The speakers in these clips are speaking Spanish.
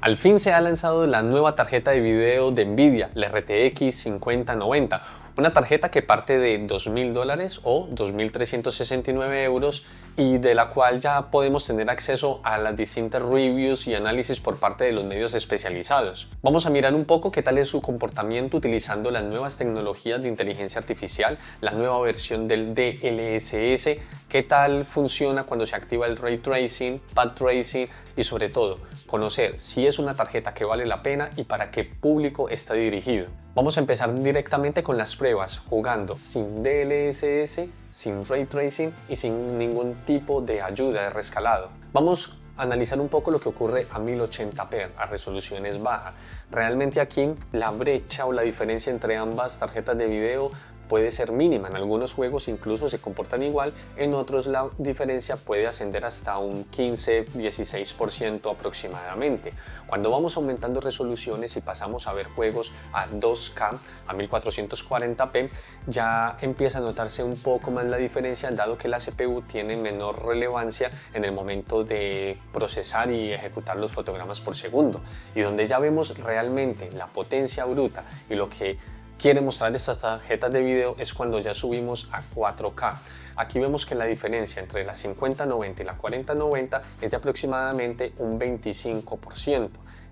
Al fin se ha lanzado la nueva tarjeta de video de Nvidia, la RTX 5090, una tarjeta que parte de $2.000 o 2.369 euros y de la cual ya podemos tener acceso a las distintas reviews y análisis por parte de los medios especializados. Vamos a mirar un poco qué tal es su comportamiento utilizando las nuevas tecnologías de inteligencia artificial, la nueva versión del DLSS, qué tal funciona cuando se activa el Ray Tracing, Path Tracing y sobre todo conocer si es una tarjeta que vale la pena y para qué público está dirigido. Vamos a empezar directamente con las pruebas, jugando sin DLSS, sin Ray Tracing y sin ningún tipo de ayuda de rescalado. Vamos a analizar un poco lo que ocurre a 1080p, a resoluciones bajas. Realmente aquí la brecha o la diferencia entre ambas tarjetas de video puede ser mínima. En algunos juegos incluso se comportan igual, en otros la diferencia puede ascender hasta un 15-16% aproximadamente. Cuando vamos aumentando resoluciones y pasamos a ver juegos a 2K, a 1440p, ya empieza a notarse un poco más la diferencia, dado que la CPU tiene menor relevancia en el momento de procesar y ejecutar los fotogramas por segundo, y donde ya vemos realmente la potencia bruta y lo que quiere mostrar estas tarjetas de video es cuando ya subimos a 4K. Aquí vemos que la diferencia entre la 5090 y la 4090 es de aproximadamente un 25%.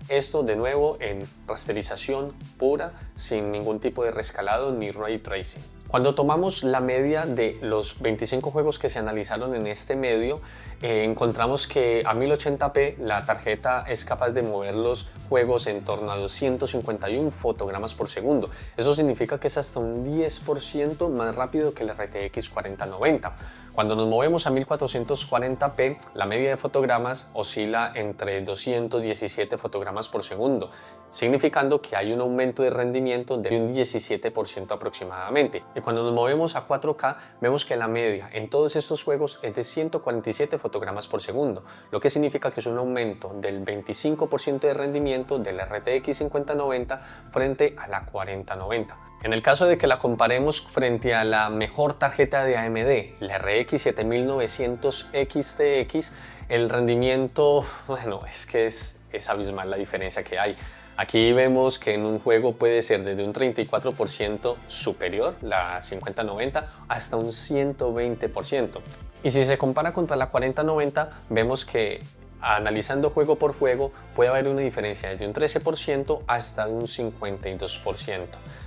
Esto de nuevo en rasterización pura, sin ningún tipo de rescalado ni ray tracing. Cuando tomamos la media de los 25 juegos que se analizaron en este medio, encontramos que a 1080p la tarjeta es capaz de mover los juegos en torno a 251 fotogramas por segundo. Eso significa que es hasta un 10% más rápido que la RTX 4090. Cuando nos movemos a 1440p, la media de fotogramas oscila entre 217 fotogramas por segundo, significando que hay un aumento de rendimiento de un 17% aproximadamente. Y cuando nos movemos a 4K, vemos que la media en todos estos juegos es de 147 fotogramas por segundo, lo que significa que es un aumento del 25% de rendimiento de la RTX 5090 frente a la 4090. En el caso de que la comparemos frente a la mejor tarjeta de AMD, la RX 7900 XTX, el rendimiento, bueno, es que es abismal la diferencia que hay. Aquí vemos que en un juego puede ser desde un 34% superior, la 5090, hasta un 120%. Y si se compara contra la 4090, vemos que analizando juego por juego puede haber una diferencia desde un 13% hasta un 52%.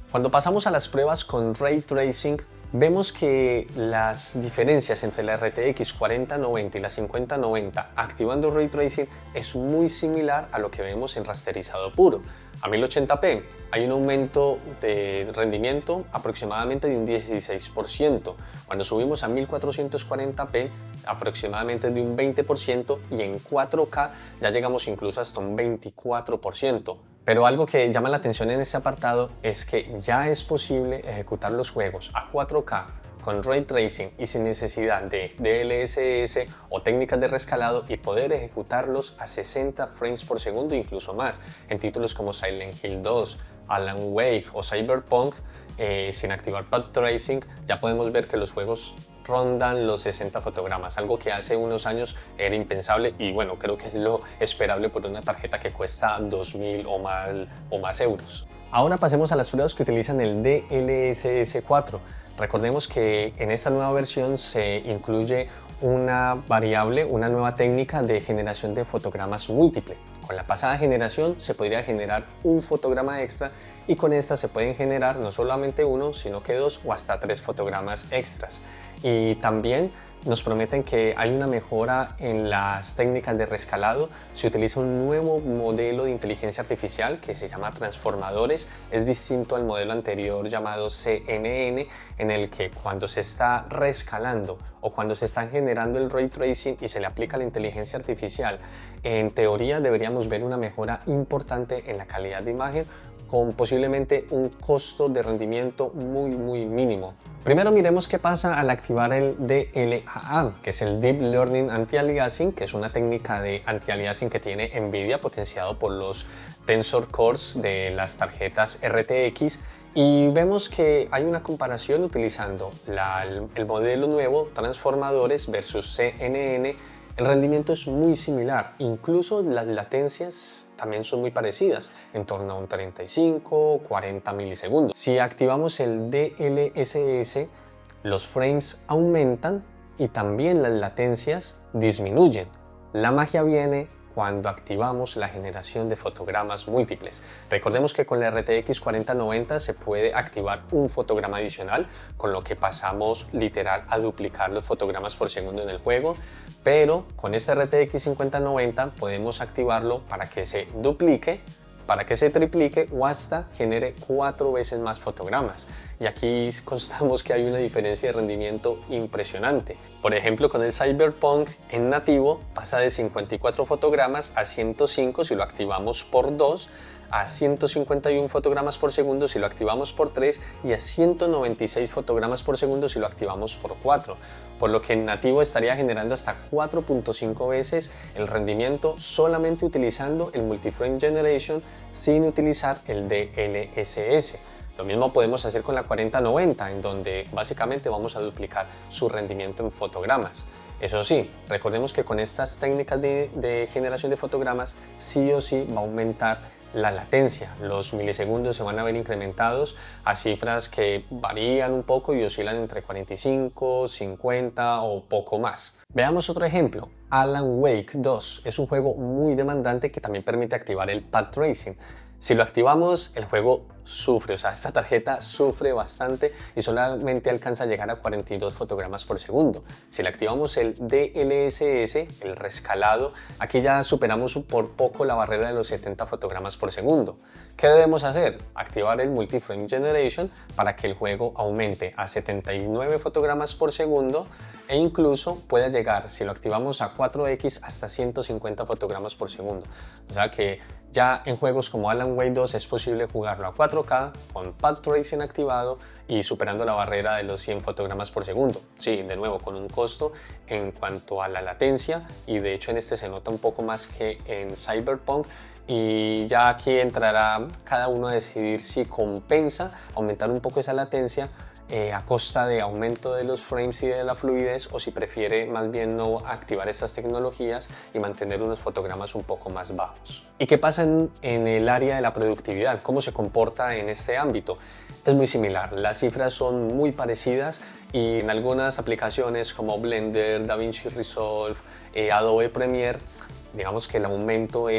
Cuando pasamos a las pruebas con Ray Tracing, vemos que las diferencias entre la RTX 4090 y la 5090 activando Ray Tracing es muy similar a lo que vemos en rasterizado puro. A 1080p hay un aumento de rendimiento aproximadamente de un 16%. Cuando subimos a 1440p aproximadamente de un 20% y en 4K ya llegamos incluso hasta un 24%. Pero algo que llama la atención en este apartado es que ya es posible ejecutar los juegos a 4K con Ray Tracing y sin necesidad de DLSS o técnicas de rescalado y poder ejecutarlos a 60 frames por segundo e incluso más en títulos como Silent Hill 2, Alan Wake o Cyberpunk. Sin activar Path Tracing ya podemos ver que los juegos rondan los 60 fotogramas, algo que hace unos años era impensable y bueno, creo que es lo esperable por una tarjeta que cuesta 2.000 o más euros. Ahora pasemos a las pruebas que utilizan el DLSS 4. Recordemos que en esta nueva versión se incluye una variable, una nueva técnica de generación de fotogramas múltiple. Con la pasada generación se podría generar un fotograma extra y con esta se pueden generar no solamente uno, sino que 2 o hasta 3 fotogramas extras. Y también nos prometen que hay una mejora en las técnicas de rescalado. Se utiliza un nuevo modelo de inteligencia artificial que se llama transformadores. Es distinto al modelo anterior llamado CNN, en el que cuando se está rescalando o cuando se está generando el ray tracing y se le aplica la inteligencia artificial, en teoría deberíamos ver una mejora importante en la calidad de imagen, con posiblemente un costo de rendimiento muy mínimo. Primero miremos qué pasa al activar el DLAA, que es el Deep Learning Anti-Aliasing, que es una técnica de anti-aliasing que tiene Nvidia, potenciado por los Tensor Cores de las tarjetas RTX. Y vemos que hay una comparación utilizando el modelo nuevo, transformadores versus CNN, El rendimiento es muy similar, incluso las latencias también son muy parecidas, en torno a un 35, 40 milisegundos. Si activamos el DLSS, los frames aumentan y también las latencias disminuyen. La magia viene cuando activamos la generación de fotogramas múltiples. Recordemos que con la RTX 4090 se puede activar un fotograma adicional, con lo que pasamos literal a duplicar los fotogramas por segundo en el juego, pero con esta RTX 5090 podemos activarlo para que se duplique, para que se triplique o hasta genere 4 veces más fotogramas. Y aquí constamos que hay una diferencia de rendimiento impresionante. Por ejemplo, con el Cyberpunk en nativo pasa de 54 fotogramas a 105 si lo activamos por 2, a 151 fotogramas por segundo si lo activamos por 3 y a 196 fotogramas por segundo si lo activamos por 4, por lo que en nativo estaría generando hasta 4.5 veces el rendimiento solamente utilizando el Multi-Frame Generation sin utilizar el DLSS. Lo mismo podemos hacer con la 4090, en donde básicamente vamos a duplicar su rendimiento en fotogramas. Eso sí, recordemos que con estas técnicas de generación de fotogramas sí o sí va a aumentar la latencia. Los milisegundos se van a ver incrementados a cifras que varían un poco y oscilan entre 45, 50 o poco más. Veamos otro ejemplo. Alan Wake 2 es un juego muy demandante que también permite activar el Path Tracing. Si lo activamos, el juego sufre, o sea, esta tarjeta sufre bastante y solamente alcanza a llegar a 42 fotogramas por segundo. Si le activamos el DLSS, el rescalado, aquí ya superamos por poco la barrera de los 70 fotogramas por segundo. ¿Qué debemos hacer? Activar el Multi-Frame Generation para que el juego aumente a 79 fotogramas por segundo e incluso pueda llegar, si lo activamos a 4X, hasta 150 fotogramas por segundo. O sea que ya en juegos como Alan Wake 2 es posible jugarlo a 4K con Path Tracing activado y superando la barrera de los 100 fotogramas por segundo. Sí, de nuevo, con un costo en cuanto a la latencia, y de hecho en este se nota un poco más que en Cyberpunk, y ya aquí entrará cada uno a decidir si compensa aumentar un poco esa latencia a costa de aumento de los frames y de la fluidez, o si prefiere más bien no activar estas tecnologías y mantener unos fotogramas un poco más bajos. ¿Y qué pasa en el área de la productividad? ¿Cómo se comporta en este ámbito? Es muy similar, las cifras son muy parecidas y en algunas aplicaciones como Blender, DaVinci Resolve, Adobe Premiere, digamos que el aumento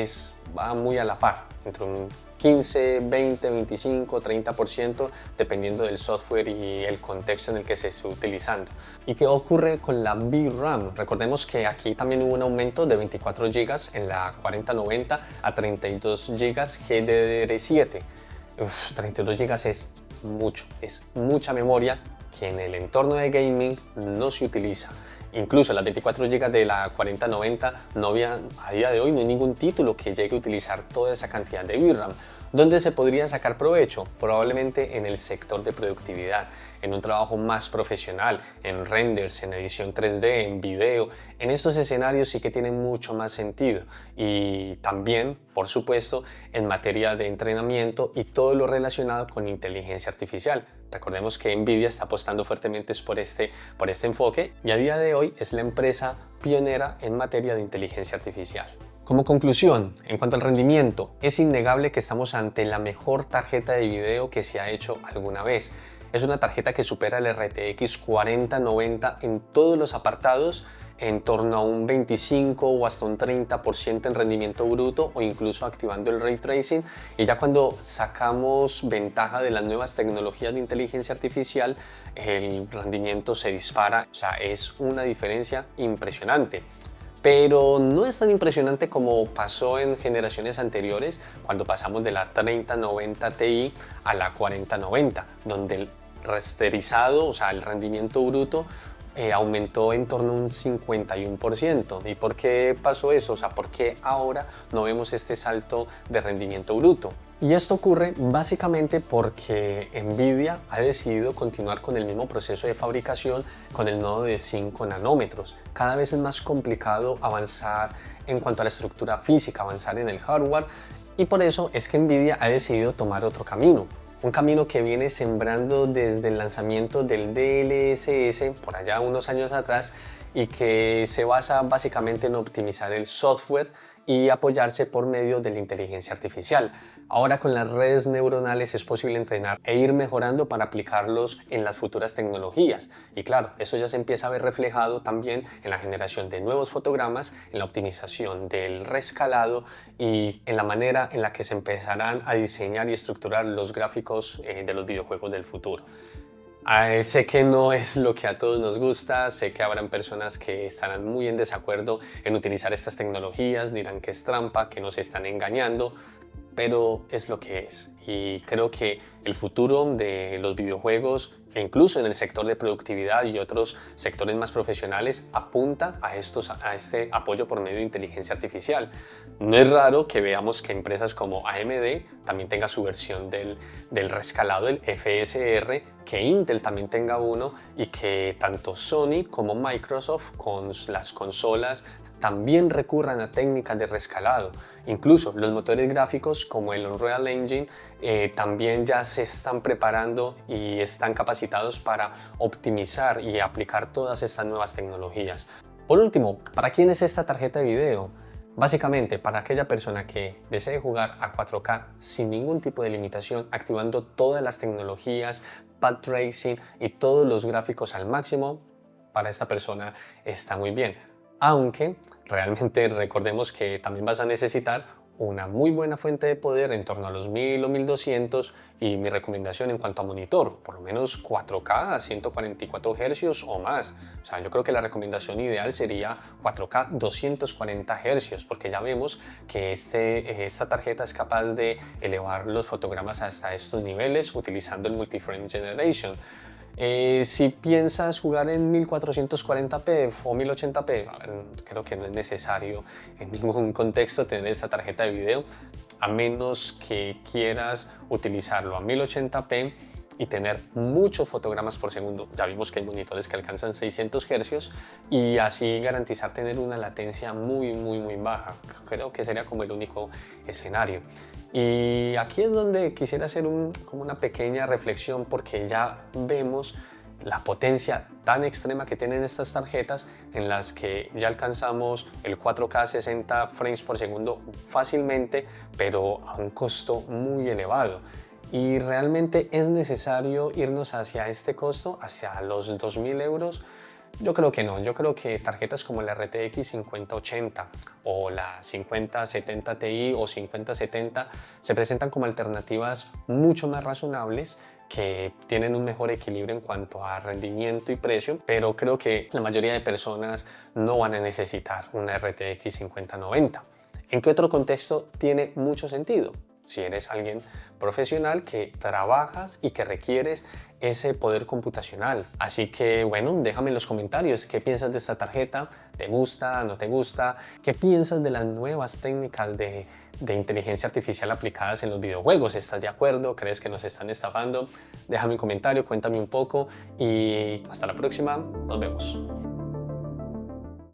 va muy a la par, entre un 15, 20, 25, 30%, dependiendo del software y el contexto en el que se esté utilizando. ¿Y qué ocurre con la VRAM? Recordemos que aquí también hubo un aumento de 24 GB en la 4090 a 32 GB GDDR7. 32 GB es mucho, es mucha memoria que en el entorno de gaming no se utiliza. Incluso las 24 GB de la 4090 a día de hoy no hay ningún título que llegue a utilizar toda esa cantidad de VRAM. ¿Dónde se podría sacar provecho? Probablemente en el sector de productividad, en un trabajo más profesional, en renders, en edición 3D, en video. En estos escenarios sí que tienen mucho más sentido, y también, por supuesto, en materia de entrenamiento y todo lo relacionado con inteligencia artificial. Recordemos que Nvidia está apostando fuertemente por este enfoque, y a día de hoy es la empresa pionera en materia de inteligencia artificial. Como conclusión, en cuanto al rendimiento, es innegable que estamos ante la mejor tarjeta de video que se ha hecho alguna vez. Es una tarjeta que supera el RTX 4090 en todos los apartados, en torno a un 25 o hasta un 30% en rendimiento bruto, o incluso activando el Ray Tracing. Y ya cuando sacamos ventaja de las nuevas tecnologías de inteligencia artificial, el rendimiento se dispara. O sea, es una diferencia impresionante. Pero no es tan impresionante como pasó en generaciones anteriores, cuando pasamos de la 3090 Ti a la 4090, donde el rasterizado, o sea, el rendimiento bruto, aumentó en torno a un 51%. ¿Y por qué pasó eso? O sea, ¿por qué ahora no vemos este salto de rendimiento bruto? Y esto ocurre básicamente porque Nvidia ha decidido continuar con el mismo proceso de fabricación con el nodo de 5 nanómetros. Cada vez es más complicado avanzar en cuanto a la estructura física, avanzar en el hardware, y por eso es que Nvidia ha decidido tomar otro camino. un camino que viene sembrando desde el lanzamiento del DLSS por allá unos años atrás y que se basa básicamente en optimizar el software y apoyarse por medio de la inteligencia artificial. Ahora con las redes neuronales es posible entrenar e ir mejorando para aplicarlos en las futuras tecnologías. Y claro, eso ya se empieza a ver reflejado también en la generación de nuevos fotogramas, en la optimización del rescalado y en la manera en la que se empezarán a diseñar y estructurar los gráficos de los videojuegos del futuro. Sé que no es lo que a todos nos gusta, sé que habrán personas que estarán muy en desacuerdo en utilizar estas tecnologías, dirán que es trampa, que nos están engañando, pero es lo que es. Y creo que el futuro de los videojuegos, e incluso en el sector de productividad y otros sectores más profesionales, apunta a este apoyo por medio de inteligencia artificial. No es raro que veamos que empresas como AMD también tenga su versión del rescalado, el FSR, que Intel también tenga uno y que tanto Sony como Microsoft con las consolas también recurran a técnicas de rescalado. Incluso los motores gráficos como el Unreal Engine también ya se están preparando y están capacitados para optimizar y aplicar todas estas nuevas tecnologías. Por último, ¿para quién es esta tarjeta de video? Básicamente para aquella persona que desee jugar a 4K sin ningún tipo de limitación, activando todas las tecnologías, path tracing y todos los gráficos al máximo. Para esta persona está muy bien. Aunque realmente recordemos que también vas a necesitar una muy buena fuente de poder en torno a los 1000 o 1200 y mi recomendación en cuanto a monitor, por lo menos 4K a 144 Hz o más. O sea, yo creo que la recomendación ideal sería 4K 240 Hz porque ya vemos que esta tarjeta es capaz de elevar los fotogramas hasta estos niveles utilizando el Multi-Frame Generation. Si piensas jugar en 1440p o 1080p, creo que no es necesario en ningún contexto tener esta tarjeta de video, a menos que quieras utilizarlo a 1080p y tener muchos fotogramas por segundo. Ya vimos que hay monitores que alcanzan 600 Hz y así garantizar tener una latencia muy baja. Creo que sería como el único escenario. Y aquí es donde quisiera hacer como una pequeña reflexión porque ya vemos la potencia tan extrema que tienen estas tarjetas en las que ya alcanzamos el 4K 60 frames por segundo fácilmente, pero a un costo muy elevado. ¿Y realmente es necesario irnos hacia este costo, hacia los 2000 euros? Yo creo que no, yo creo que tarjetas como la RTX 5080 o la 5070 Ti o 5070 se presentan como alternativas mucho más razonables que tienen un mejor equilibrio en cuanto a rendimiento y precio, pero creo que la mayoría de personas no van a necesitar una RTX 5090. ¿En qué otro contexto tiene mucho sentido? Si eres alguien profesional que trabajas y que requieres ese poder computacional. Así que bueno, déjame en los comentarios qué piensas de esta tarjeta, ¿te gusta, no te gusta? ¿Qué piensas de las nuevas técnicas de inteligencia artificial aplicadas en los videojuegos? ¿Estás de acuerdo? ¿Crees que nos están estafando? Déjame un comentario, cuéntame un poco y hasta la próxima, nos vemos.